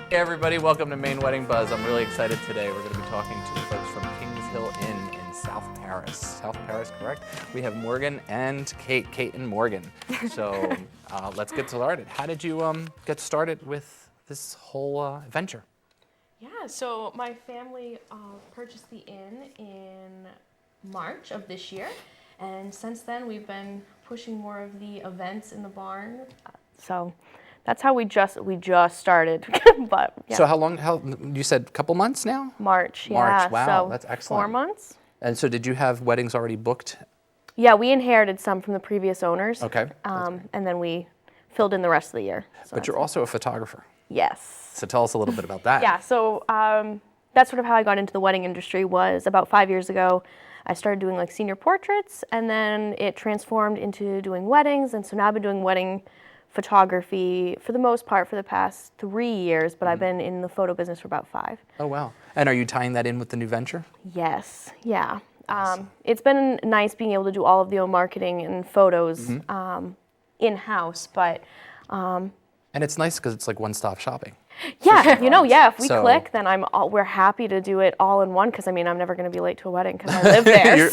Hey everybody, welcome to Maine Wedding Buzz. I'm really excited today. We're going to be talking to the folks from Kings Hill Inn in South Paris. South Paris, correct? We have Morgan and Kate and Morgan. So let's get started. How did you get started with this whole venture? Yeah, so my family purchased the inn in March of this year, and since then we've been pushing more of the events in the barn. So that's how we just started. But yeah. So how you said a couple months now? March, yeah. March, wow, so that's excellent. 4 months. And so did you have weddings already booked? Yeah, we inherited some from the previous owners. Okay. And then we filled in the rest of the year. So But you're also a photographer. Yes. So tell us a little bit about that. Yeah, so that's sort of how I got into the wedding industry. Was about 5 years ago. I started doing like senior portraits, and then it transformed into doing weddings, and so now I've been doing wedding photography for the most part for the past 3 years, but I've been in the photo business for about 5. Oh wow. And are you tying that in with the new venture? Yes, yeah. It's been nice being able to do all of the own marketing and photos in-house, but... and it's nice because it's like one-stop shopping. Yeah, if we So- click, then we're happy to do it all in one, because I mean, I'm never going to be late to a wedding because I live there.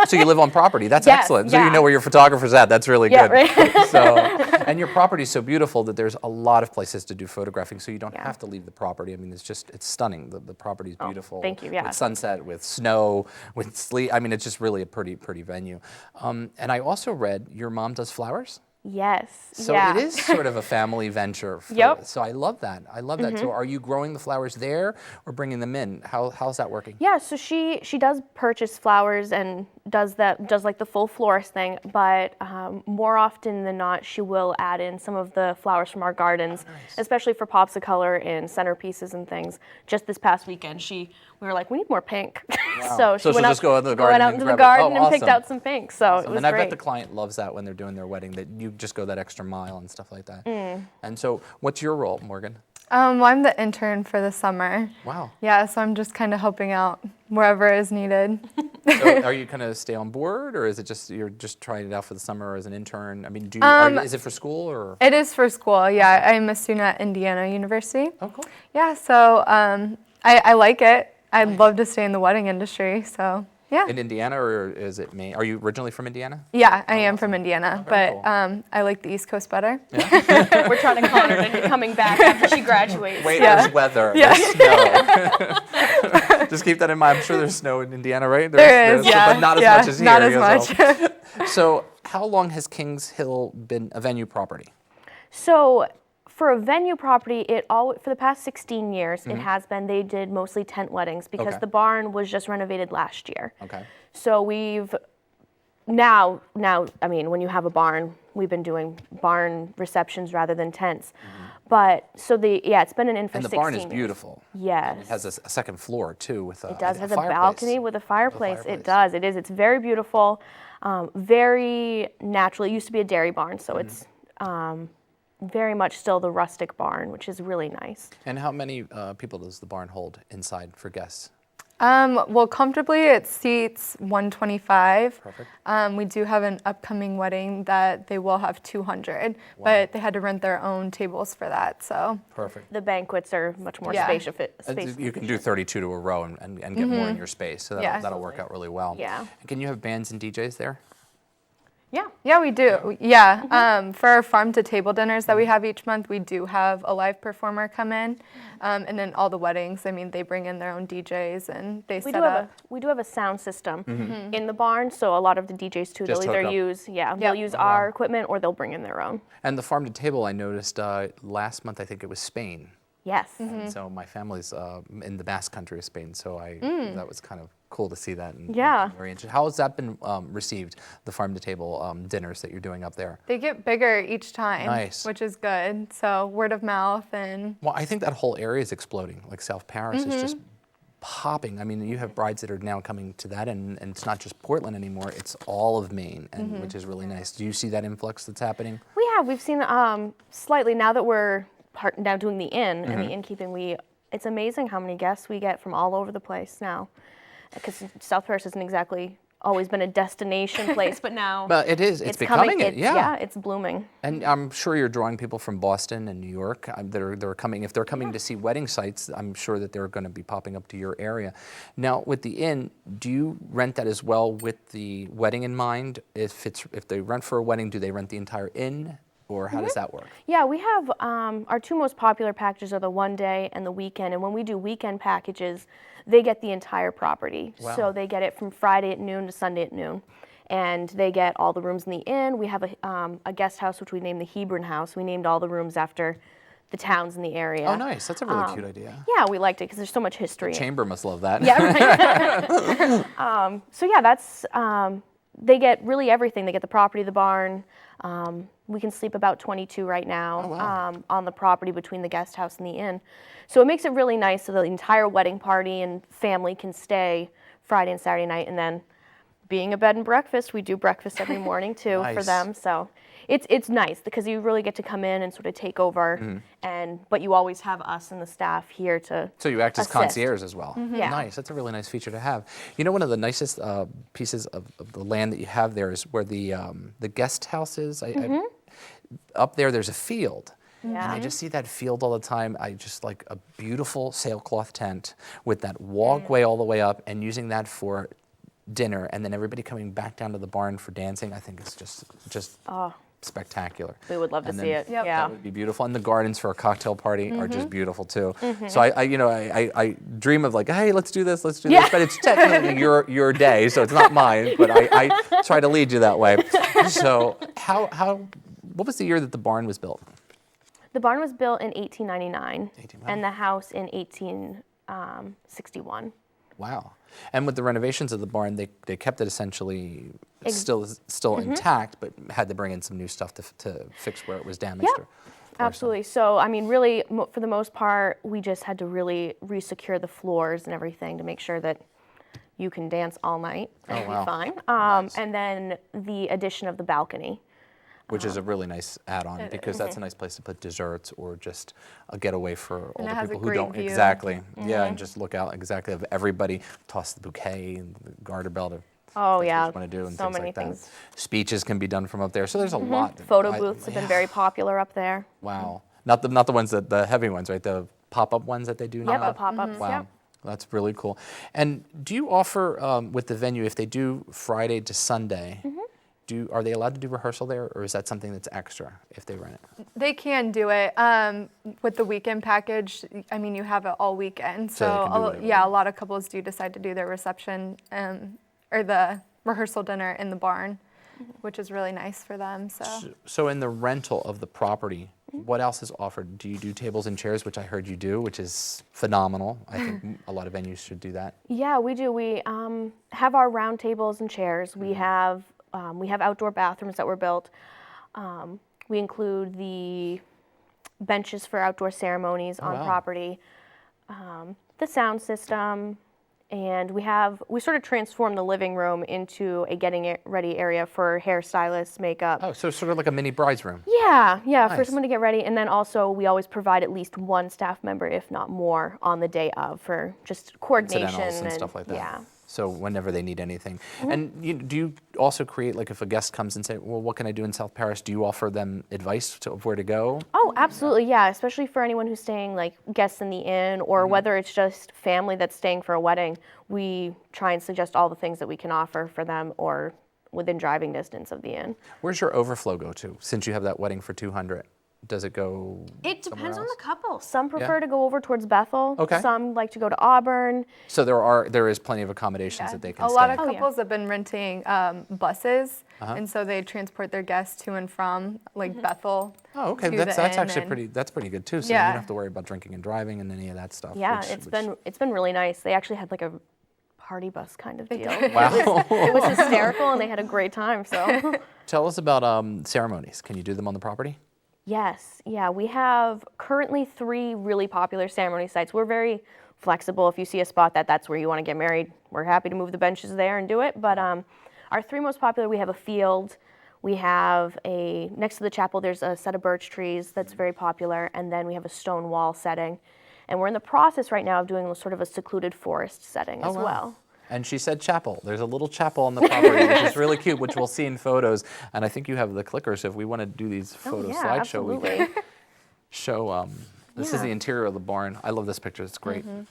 So you live on property. That's Yes, excellent. So yeah. you know where your photographer's at. That's really Yeah, good. right. So, and your property's so beautiful that there's a lot of places to do photographing, so you don't have to leave the property. I mean, it's stunning. The property's beautiful. thank you, yeah. With sunset, with snow, with sleet. I mean, it's just really a pretty venue. And I also read your mom does flowers. Yes. So yeah. it is sort of a family venture. Yep. So I love that. So are you growing the flowers there or bringing them in? How's that working? Yeah, so she does purchase flowers and does like the full florist thing, but more often than not, she will add in some of the flowers from our gardens, especially for pops of color and centerpieces and things. Just this past weekend, we were like, we need more pink. Wow. so she went just go into the garden out and into the grab it. garden and picked Awesome. out some pink. So it was And I great. bet the client loves that when they're doing their wedding, that you just go that extra mile and stuff like that. And so what's your role, Morgan? Well, I'm the intern for the summer. Wow. Yeah, so I'm just kind of helping out wherever is needed. So are you kind of stay on board, or is it just you're just trying it out for the summer as an intern? I mean, is it for school or? It is for school, yeah. I'm a student at Indiana University. Oh, cool. Yeah, so I like it. I'd love to stay in the wedding industry, so yeah. In Indiana, or is it Maine? Are you originally from Indiana? Yeah, I am from Indiana, very but cool. I like the East Coast better. We're trying to con her into coming back after she graduates. Wait, Yeah. there's weather. Yeah. There's snow. Just keep that in mind. I'm sure there's snow in Indiana, right? There is, yeah. But not as Yeah, much as here. not as as much. well. So how long has Kings Hill been a venue property? So for a venue property, for the past 16 years, it has been, they did mostly tent weddings because Okay. the barn was just renovated last year. Okay. So we've now, I mean, when you have a barn, we've been doing barn receptions rather than tents. But so it's been an inn for 16 And the barn is years. beautiful. Yes. It has a second floor too with It does. a Has a fireplace. balcony with a fireplace. fireplace. It does. It is. It's very beautiful, very natural. It used to be a dairy barn, so it's very much still the rustic barn, which is really nice. And how many people does the barn hold inside for guests? Well, comfortably it seats 125. Perfect. We do have an upcoming wedding that they will have 200, but they had to rent their own tables for that, so. Perfect. The banquets are much more Yeah. spacious. You can do 32 to a row and get more in your space, so Yeah. that'll work out really well. Yeah. And can you have bands and DJs there? Yeah. Yeah, we do. Yeah, for our farm to table dinners that we have each month, we do have a live performer come in, and then all the weddings. I mean, they bring in their own DJs and they set up. We do have a sound system in the barn, so a lot of the DJs too. Just They'll either hook up. they'll use our equipment or they'll bring in their own. And the farm to table, I noticed last month, I think it was Spain. Yes. And so my family's in the Basque country of Spain, so that was kind of cool to see that. And Yeah. very interesting. How has that been received, the farm to table dinners that you're doing up there? They get bigger each time, Nice. which is good. So word of mouth and Well, I think that whole area is exploding. Like South Paris is just popping. I mean, you have brides that are now coming to that, and it's not just Portland anymore, it's all of Maine, and which is really nice. Do you see that influx that's happening? We've seen slightly now that we're now doing the inn and the innkeeping. It's amazing how many guests we get from all over the place now, because South Paris isn't exactly always been a destination place, but now But it is. It's becoming it. Yeah. Yeah, it's blooming. And I'm sure you're drawing people from Boston and New York that are coming. If they're coming to see wedding sites, I'm sure that they're going to be popping up to your area. Now, with the inn, do you rent that as well with the wedding in mind? If they rent for a wedding, do they rent the entire inn, or how does that work? Yeah, we have our two most popular packages are the one day and the weekend. And when we do weekend packages, they get the entire property. Wow. So they get it from Friday at noon to Sunday at noon. And they get all the rooms in the inn. We have a guest house, which we named the Hebron House. We named all the rooms after the towns in the area. Oh, nice. That's a really cute idea. Yeah, we liked it because there's so much history. Chamber must love that. Yeah, right. So yeah, that's they get really everything. They get the property, the barn. We can sleep about 22 right now. Oh, wow. On the property between the guest house and the inn. So it makes it really nice so the entire wedding party and family can stay Friday and Saturday night. And then being a bed and breakfast, we do breakfast every morning too for Nice. them. So it's nice because you really get to come in and sort of take over, but you always have us and the staff here to So you act as assist. concierge as well. Yeah. Nice. That's a really nice feature to have. You know, one of the nicest pieces of the land that you have there is where the guest house is. Up there's a field. And I just see that field all the time. I just like a beautiful sailcloth tent with that walkway all the way up and using that for dinner and then everybody coming back down to the barn for dancing. I think it's just spectacular. We would love to And see then it. Yep. Yeah. That would be beautiful. And the gardens for a cocktail party are just beautiful too. So I dream of like, hey, let's do this. But it's technically your day, so it's not mine. But I try to lead you that way. So what was the year that the barn was built? The barn was built in 1899, 1899. and the house in 1861. Wow. And with the renovations of the barn, they kept it essentially still intact, but had to bring in some new stuff to fix where it was damaged. Yeah, absolutely. So, I mean, really, for the most part, we just had to really resecure the floors and everything to make sure that you can dance all night and Oh, wow. be fine. Nice. And then the addition of the balcony. Which is a really nice add-on because that's a nice place to put desserts or just a getaway for all And it the has a people who great don't view. exactly. Yeah, and just look out exactly of everybody, toss the bouquet and the garter belt. Oh, yeah. Want to do and So things many like that. things. Speeches can be done from up there, so there's a lot. Photo booths have been very popular up there. Wow, not the ones the heavy ones, right? The pop-up ones that they do now. Yep, the pop-ups. Wow. Yep. That's really cool. And do you offer with the venue if they do Friday to Sunday? Are they allowed to do rehearsal there, or is that something that's extra if they rent it? They can do it. With the weekend package, I mean, you have it all weekend. So they can do So, whatever. yeah, a lot of couples do decide to do their reception or the rehearsal dinner in the barn, which is really nice for them. So in the rental of the property, what else is offered? Do you do tables and chairs, which I heard you do, which is phenomenal. I think a lot of venues should do that. Yeah, we do. We have our round tables and chairs. We have outdoor bathrooms that were built. We include the benches for outdoor ceremonies on wow. property, the sound system, and we sort of transformed the living room into a getting it ready area for hairstylists, makeup. Oh, so sort of like a mini bride's room. Yeah, for Nice. someone to get ready. And then also we always provide at least one staff member, if not more, on the day of for just coordination Incidentals and stuff like that. Yeah. So whenever they need anything. And do you also create, like if a guest comes and say, well, what can I do in South Paris? Do you offer them advice of where to go? Oh, absolutely, yeah. Especially for anyone who's staying, like guests in the inn, or whether it's just family that's staying for a wedding, we try and suggest all the things that we can offer for them or within driving distance of the inn. Where's your overflow go to? Since you have that wedding for 200, does it go It depends somewhere on else? the couple. Some prefer to go over towards Bethel. Okay. Some like to go to Auburn. So there is plenty of accommodations that they can a stay lot of Oh, yeah. couples have been renting buses, and so they transport their guests to and from like Bethel. Oh, okay. to That's the inn actually and- that's pretty good too. So you Yeah. don't have to worry about drinking and driving and any of that stuff. Yeah, which- it's been really nice. They actually had like a party bus kind of deal. Wow. It was hysterical, and they had a great time. So. Tell us about ceremonies. Can you do them on the property? Yes, yeah, we have currently 3 really popular ceremony sites. We're very flexible. If you see a spot that's where you want to get married, we're happy to move the benches there and do it. But our 3 most popular, we have a field. We have next to the chapel, there's a set of birch trees that's very popular. And then we have a stone wall setting. And we're in the process right now of doing sort of a secluded forest setting as wow. well. And she said chapel. There's a little chapel on the property, which is really cute, which we'll see in photos. And I think you have the clicker, so if we want to do these photo yeah, slideshow, absolutely. we can show. This is Yeah. the interior of the barn. I love this picture. It's great. And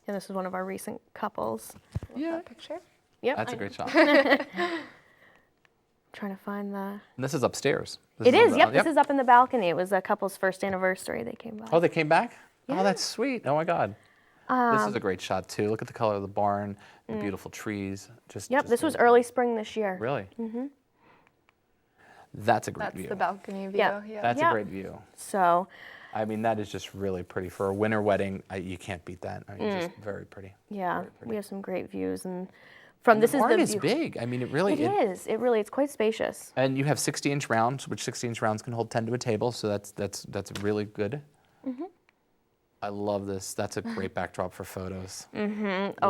this is one of our recent couples. Yeah. That picture. Yep. That's a great shot. Trying to find the. And this is upstairs. It is. Yep. This is up in the balcony. It was a couple's first anniversary. They came by. Oh, they came back? Yeah. Oh, that's sweet. Oh, my God. This is a great shot, too. Look at the color of the barn, the beautiful trees. Yep. This was early spring this year. Really? That's a great That's view. the balcony view. Yeah. Yeah. That's Yeah. a great view. So. I mean, that is just really pretty. For a winter wedding, you can't beat that. I mean, just very pretty. Yeah, Very pretty. we have some great views, and from this the is barn the is view. big. I mean, it really It is. It really. It's quite spacious. And you have 60-inch rounds, which 60-inch rounds can hold 10 to a table, so that's really good. I love this. That's a great backdrop for photos. Oh,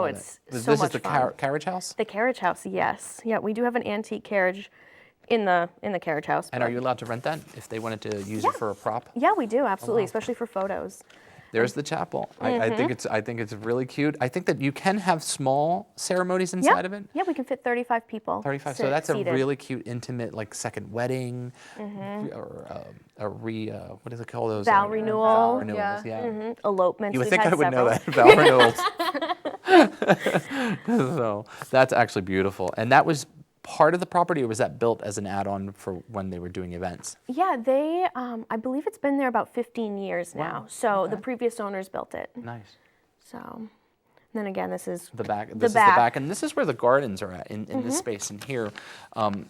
Love it's it. so This much is the fun. carriage house. The carriage house, yes. Yeah, we do have an antique carriage in the carriage house. And but- are you allowed to rent that if they wanted to use it for a prop? Yeah, we do absolutely, wow. especially for photos. There's the chapel. I think it's really cute. I think that you can have small ceremonies Yeah, inside of it. yeah, we can fit 35 people. 35. So that's a really cute, intimate, like second wedding, or what do they call those? Vow renewal. Vow renewals, yeah. Elopements. You would we've think had I would know several. that, vow renewals. So that's actually beautiful. And that was part of the property, or was that built as an add-on for when they were doing events? Yeah, they. I believe it's been there about 15 years now. Wow, So the previous owners built it. Nice. So, and then again, this is The back. The This is the back. back, and this is where the gardens are at in this space in here,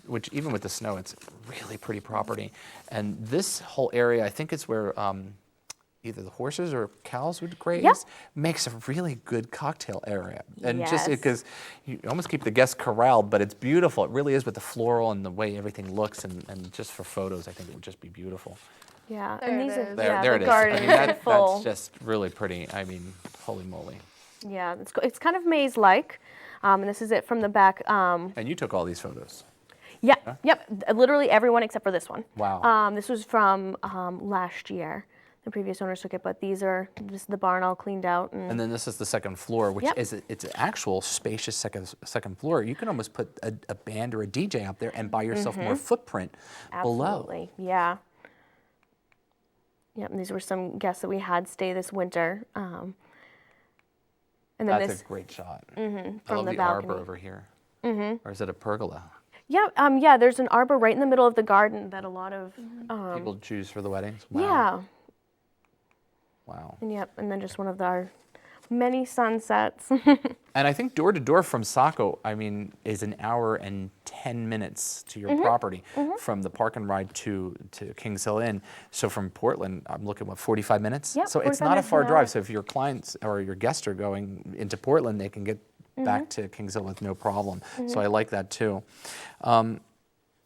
which even with the snow, it's really pretty property. And this whole area, I think it's where either the horses or cows would graze. Yep. Makes a really good cocktail area, and just Yes. because you almost keep the guests corralled, but it's beautiful. It really is with the floral and the way everything looks, and just for photos, I think it would just be beautiful. Yeah, There and it these are is. There, yeah, there the it is. gardens I mean, are full. that's just really pretty. I mean, holy moly. Yeah, it's kind of maze-like, and this is it from the back. And you took all these photos. Yeah, yep, literally everyone except for this one. Wow. This was from last year. The previous owners took it, but this is the barn all cleaned out. And then this is the second floor, which Yep. it's an actual spacious second floor. You can almost put a band or a DJ out there and buy yourself more footprint below. Absolutely, yeah. Yep, and these were some guests that we had stay this winter. And then That's this, a great shot. I from love the the arbor balcony. over here. Or is it a pergola? yeah, there's an arbor right in the middle of the garden that a lot of, People choose for the weddings? Wow. yeah, Wow. and yep, and then just one of our many sunsets. And I think door to door from Saco, I mean, is an hour and 10 minutes to your property from the park and ride to Kings Hill Inn. So from Portland, I'm looking, 45 minutes? Yep, So it's 45 not a minutes, far an hour. drive. So if your clients or your guests are going into Portland, they can get back to Kings Hill with no problem. So I like that too.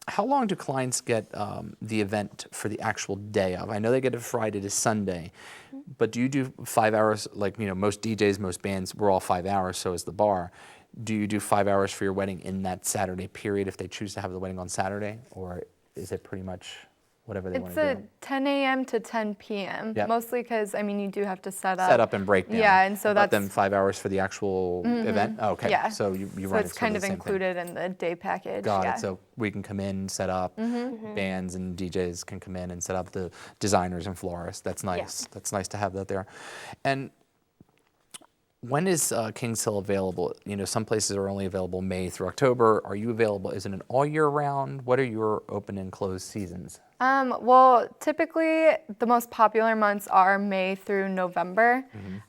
How long do clients get the event for the actual day of? I know they get it Friday to Sunday, but do you do 5 hours? Like, most DJs, most bands, we're all 5 hours, so is the bar. Do you do 5 hours for your wedding in that Saturday period if they choose to have the wedding on Saturday? Or is it pretty much whatever they want It's to a do? 10 a.m. to 10 p.m. Yep. Mostly because, you do have to set up. Set up and break down. Yeah, and so But that's. then 5 hours for the actual event? Oh, okay. Yeah. So you So run it's it kind the of same thing. included in the day package. Got yeah. it. So we can come in, set up. Bands and DJs can come in and set up, the designers and florists. That's nice. Yeah. That's nice to have that there. And when is Kings Hill available? Some places are only available May through October. Are you available? Is it an all year round? What are your open and closed seasons? Well, typically the most popular months are May through November,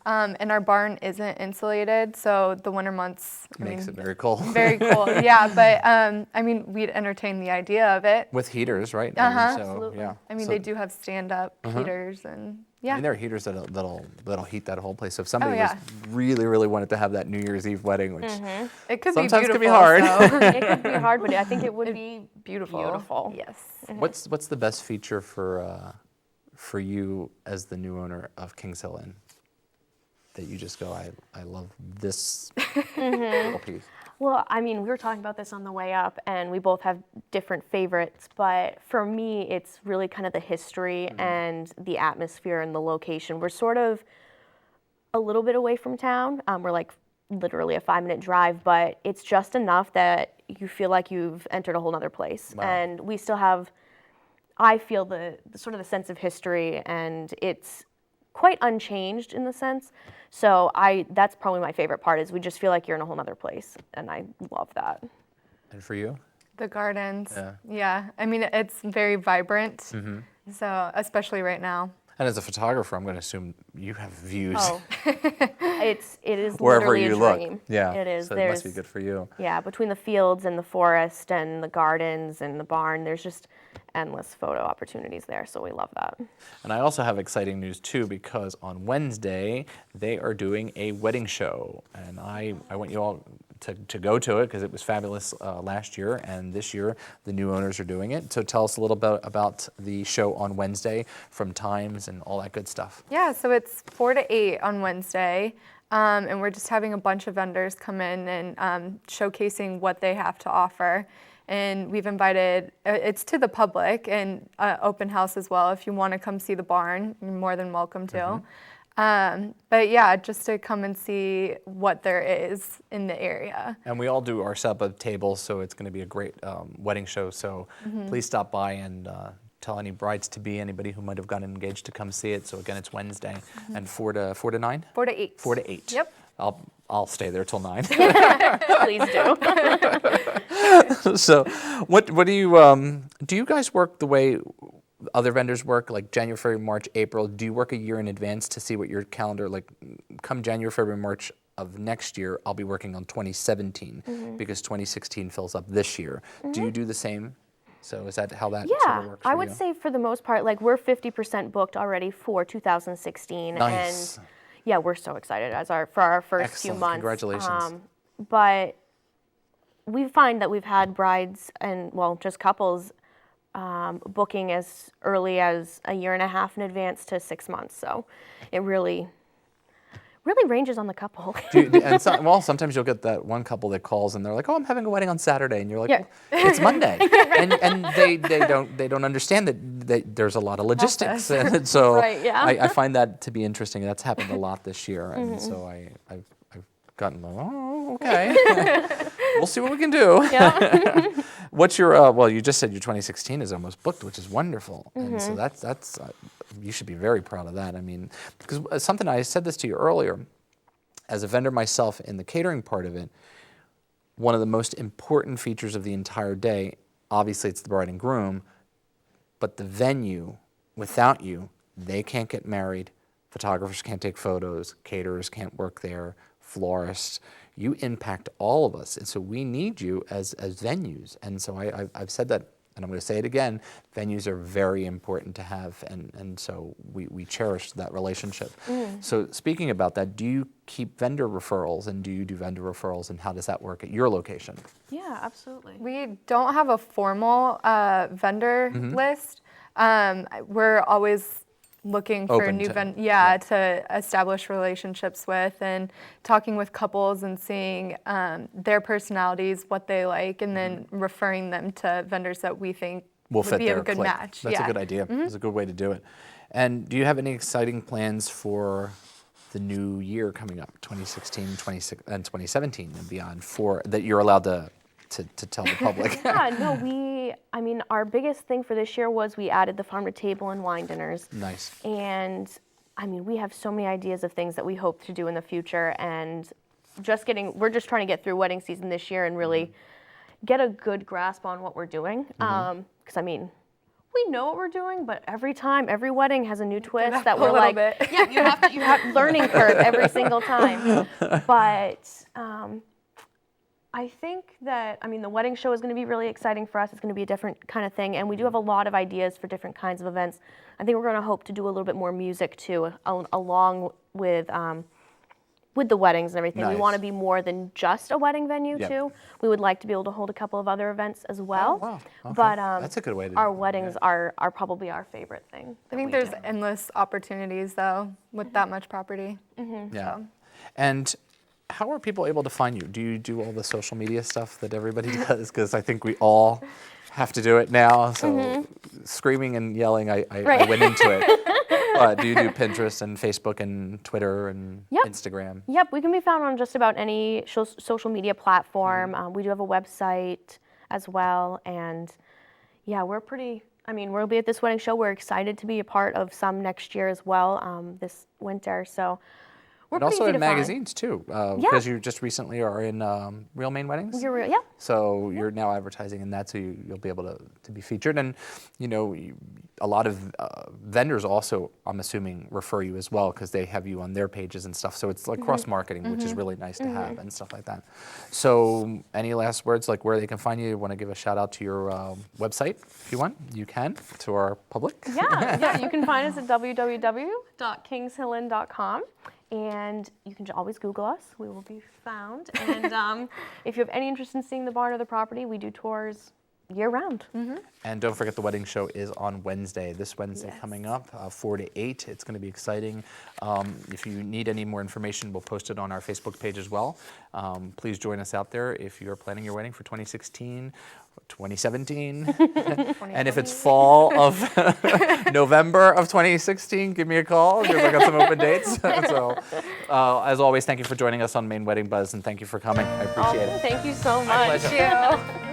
and our barn isn't insulated, so the winter months Makes it very cold. very cool. Yeah, but we'd entertain the idea of it. With heaters, right? Absolutely. Yeah. They do have stand-up heaters, and yeah. There are heaters that'll heat that whole place. So if somebody yeah. was really wanted to have that New Year's Eve wedding, which It could sometimes be beautiful. can be hard. So. It could be hard, but I think it would be Beautiful. beautiful. Yes. What's the best feature for you as the new owner of Kings Hill Inn that you just go, I love this little piece? Well, we were talking about this on the way up, and we both have different favorites, but for me, it's really kind of the history and the atmosphere and the location. We're sort of a little bit away from town. We're like literally a 5-minute drive, but it's just enough that you feel like you've entered a whole nother place. Wow. And we still have, I feel the sort of the sense of history, and it's quite unchanged in the sense. So that's probably my favorite part, is we just feel like you're in a whole nother place, and I love that. And for you? The gardens. Yeah. Yeah. I mean, it's very vibrant. So, especially right now. And as a photographer, I'm going to assume you have views Oh, it is wherever literally you a look. dream. Yeah, It is. so it must be good for you. Yeah, between the fields and the forest and the gardens and the barn, there's just endless photo opportunities there, so we love that. And I also have exciting news too, because on Wednesday they are doing a wedding show, and I want you all to go to it because it was fabulous last year, and this year the new owners are doing it. So tell us a little bit about the show on Wednesday, from times and all that good stuff. Yeah, so it's 4 to 8 on Wednesday, and we're just having a bunch of vendors come in and showcasing what they have to offer. And we've invited, it's to the public, and open house as well. If you want to come see the barn, you're more than welcome to. But yeah, just to come and see what there is in the area. And we all do our setup of tables, so it's going to be a great wedding show. So please stop by and tell any brides-to-be, anybody who might have gotten engaged, to come see it. So again, it's Wednesday, and 4 to 9? 4 to 8. 4 to 8. Yep. I'll stay there till 9. Please do. So what do you guys work the way other vendors work, like January, February, March, April? Do you work a year in advance to see what your calendar, like come January, February, March of next year, I'll be working on 2017 because 2016 fills up this year. Do you do the same? So is that how that sort of works for I would you? say for the most part, like we're 50% booked already for 2016. Nice. And yeah, we're so excited for our first few Excellent. months. Congratulations. But we find that we've had brides and, well, just couples booking as early as a year and a half in advance to 6 months. So it really ranges on the couple. Sometimes you'll get that one couple that calls and they're like, "Oh, I'm having a wedding on Saturday," and you're like, Yeah. "Well, "It's Monday," and they don't understand that there's a lot of logistics, and so Right, yeah. I find that to be interesting. That's happened a lot this year, and so I've gotten, oh, okay, we'll see what we can do. Yeah. What's your well? You just said your 2016 is almost booked, which is wonderful, and so that's you should be very proud of that. I mean, because something I said this to you earlier, as a vendor myself in the catering part of it, one of the most important features of the entire day, obviously it's the bride and groom, but the venue. Without you, they can't get married, photographers can't take photos, caterers can't work there, florists. You impact all of us, and so we need you as venues. And so I've said that, and I'm going to say it again, venues are very important to have, and so we cherish that relationship. So speaking about that, do you keep vendor referrals, and do you do vendor referrals, and how does that work at your location? Yeah, absolutely. We don't have a formal vendor list. We're always looking for Open new to- to establish relationships with, and talking with couples and seeing their personalities, what they like, and then referring them to vendors that we think Will would fit be their a good clique. match. That's a good idea. It's a good way to do it. And do you have any exciting plans for the new year coming up, 2016, and 2017 and beyond, that you're allowed to tell the public? Yeah, no, our biggest thing for this year was we added the farm to table and wine dinners. Nice. And we have so many ideas of things that we hope to do in the future, and we're just trying to get through wedding season this year and really get a good grasp on what we're doing. Because we know what we're doing, but every wedding has a new twist that we're like, bit. yeah, you have learning curve every single time. But I think that, the wedding show is going to be really exciting for us. It's going to be a different kind of thing, and we do have a lot of ideas for different kinds of events. I think we're going to hope to do a little bit more music too, along with the weddings and everything. We Nice. want to be more than just a wedding venue Yep. too. We would like to be able to hold a couple of other events as well. Oh, wow. Okay. But That's a good way to our do it. weddings are probably our favorite thing. I think there's endless opportunities though with that much property. Yeah. And how are people able to find you? Do you do all the social media stuff that everybody does? Because I think we all have to do it now. So screaming and yelling, I went into it. But do you do Pinterest and Facebook and Twitter and Yep. Instagram? Yep, we can be found on just about any social media platform. We do have a website as well, and yeah, we'll be at this wedding show. We're excited to be a part of some next year as well, this winter. So we're And pretty also easy in to find. magazines too, because you just recently are in Real Maine Weddings. Yeah. So you're now advertising in that, so you'll be able to be featured. And a lot of vendors also, I'm assuming, refer you as well because they have you on their pages and stuff. So it's like cross marketing, which is really nice to have and stuff like that. So any last words, like where they can find you? You want to give a shout out to your website if you want? You can to our public. Yeah, you can find us at www.kingshillin.com. And you can always Google us. We will be found. And if you have any interest in seeing the barn or the property, we do tours year-round. And don't forget the wedding show is on Wednesday, this Wednesday coming up, 4 to 8. It's going to be exciting. If you need any more information, we'll post it on our Facebook page as well. Please join us out there if you're planning your wedding for 2016, 2017. And if it's fall of November of 2016, give me a call because I got some open dates. So as always, thank you for joining us on Maine Wedding Buzz, and thank you for coming. I appreciate it. Thank you so much. pleasure. Thank you.